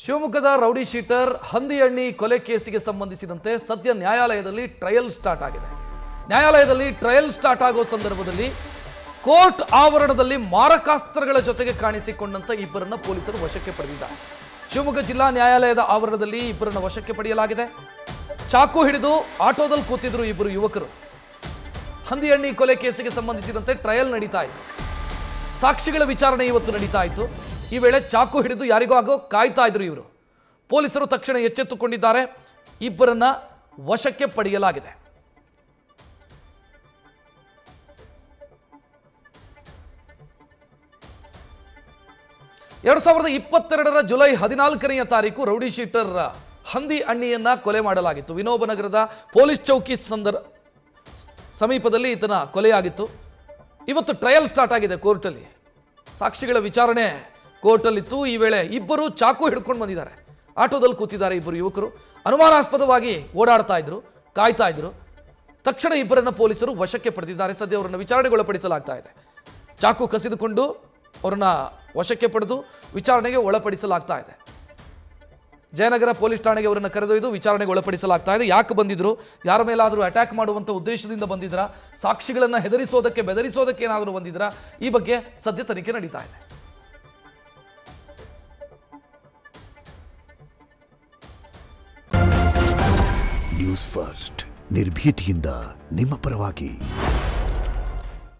ಶಿವಮೊಗ್ಗದ rowdy sheeter ಹಂದಿಯಣ್ಣಿ ಕೊಲೆ ಕೇಸಿಗೆ ಸಂಬಂಧಿಸಿದಂತೆ ಸದ್ಯ ನ್ಯಾಯಾಲಯದಲ್ಲಿ ಟ್ರಯಲ್ ಸ್ಟಾರ್ಟ್ ಆಗಿದೆ. ನ್ಯಾಯಾಲಯದಲ್ಲಿ ಟ್ರಯಲ್ ಸ್ಟಾರ್ಟ್ ಆಗೋ ಸಂದರ್ಭದಲ್ಲಿ ಕೋರ್ಟ್ ಆವರಣದಲ್ಲಿ ಮಾರಕಾಸ್ತ್ರಗಳ ಜೊತೆಗೆ ಕಾಣಿಸಿಕೊಂಡಂತ ಇಬ್ಬರನ್ನ ಪೊಲೀಸರು ವಶಕ್ಕೆ ಪಡೆದಿದ್ದಾರೆ. ಶಿವಮೊಗ್ಗ ಜಿಲ್ಲಾ ನ್ಯಾಯಾಲಯದ ಆವರಣದಲ್ಲಿ ಇಬ್ಬರನ್ನ ವಶಕ್ಕೆ ಪಡೆಯಲಾಗಿದೆ. ಚಾಕು ಹಿಡಿದು ಆಟೋದಲ್ಲಿ ಕೂತಿದ್ರು ಇಬ್ಬರು ಯುವಕರು. ಹಂದಿಯಣ್ಣಿ ಕೊಲೆ ಕೇಸಿಗೆ ಸಂಬಂಧಿಸಿದಂತೆ ಟ್ರಯಲ್ ನಡೀತಾ ಇತ್ತು. ಸಾಕ್ಷಿಗಳ ವಿಚಾರಣೆ ಇವತ್ತು ನಡೀತಾ ಇತ್ತು. ಈ ವೇಳೆ ಚಾಕು ಹಿಡಿದು ಯಾರಿಗೋ ಆಗೋ ಕಾಯ್ತಾ ಇದ್ರು ಇವರು. ಪೊಲೀಸರು ತಕ್ಷಣ ಎಚ್ಚೆತ್ತುಕೊಂಡಿದ್ದಾರೆ. ಇಬ್ಬರನ್ನ ವಶಕ್ಕೆ ಪಡೆಯಲಾಗಿದೆ. ಎರಡು 2022 ಜುಲೈ 14ನೇ ತಾರೀಕು ರೌಡಿ ಶೀಟರ್ ಹಂದಿ ಅಣ್ಣಿಯನ್ನ ಕೊಲೆ ಮಾಡಲಾಗಿತ್ತು. ವಿನೋಬ ನಗರದ ಪೊಲೀಸ್ ಚೌಕಿ ಸಮೀಪದಲ್ಲಿ ಈತನ ಕೊಲೆಯಾಗಿತ್ತು. ಇವತ್ತು ಟ್ರಯಲ್ ಸ್ಟಾರ್ಟ್ ಆಗಿದೆ ಕೋರ್ಟಲ್ಲಿ. ಸಾಕ್ಷಿಗಳ ವಿಚಾರಣೆ ಕೋರ್ಟಲ್ಲಿತ್ತು. ಈ ವೇಳೆ ಇಬ್ಬರು ಚಾಕು ಹಿಡ್ಕೊಂಡು ಬಂದಿದ್ದಾರೆ. ಆಟೋದಲ್ಲಿ ಕೂತಿದ್ದಾರೆ ಇಬ್ಬರು ಯುವಕರು. ಅನುಮಾನಾಸ್ಪದವಾಗಿ ಓಡಾಡ್ತಾ ಇದ್ರು, ಕಾಯ್ತಾ ಇದ್ರು. ತಕ್ಷಣ ಇಬ್ಬರನ್ನ ಪೊಲೀಸರು ವಶಕ್ಕೆ ಪಡೆದಿದ್ದಾರೆ. ಸದ್ಯ ಅವರನ್ನು ವಿಚಾರಣೆಗೊಳಪಡಿಸಲಾಗ್ತಾ ಇದೆ. ಚಾಕು ಕಸಿದುಕೊಂಡು ಅವರನ್ನ ವಶಕ್ಕೆ ಪಡೆದು ವಿಚಾರಣೆಗೆ ಒಳಪಡಿಸಲಾಗ್ತಾ ಇದೆ. ಜಯನಗರ ಪೊಲೀಸ್ ಠಾಣೆಗೆ ಅವರನ್ನು ಕರೆದೊಯ್ದು ವಿಚಾರಣೆಗೆ ಒಳಪಡಿಸಲಾಗ್ತಾ ಇದೆ. ಯಾಕೆ ಬಂದಿದ್ರು, ಯಾರ ಮೇಲಾದರೂ ಅಟ್ಯಾಕ್ ಮಾಡುವಂಥ ಉದ್ದೇಶದಿಂದ ಬಂದಿದ್ರಾ, ಸಾಕ್ಷಿಗಳನ್ನು ಹೆದರಿಸೋದಕ್ಕೆ ಬೆದರಿಸೋದಕ್ಕೆ ಏನಾದರೂ ಬಂದಿದ್ರಾ, ಈ ಬಗ್ಗೆ ಸದ್ಯ ತನಿಖೆ ನಡೀತಾ ಇದೆ. ನ್ಯೂಸ್ ಫಸ್ಟ್ ನಿರ್ಭೀತಿಯಿಂದ ನಿಮ್ಮ ಪರವಾಗಿ.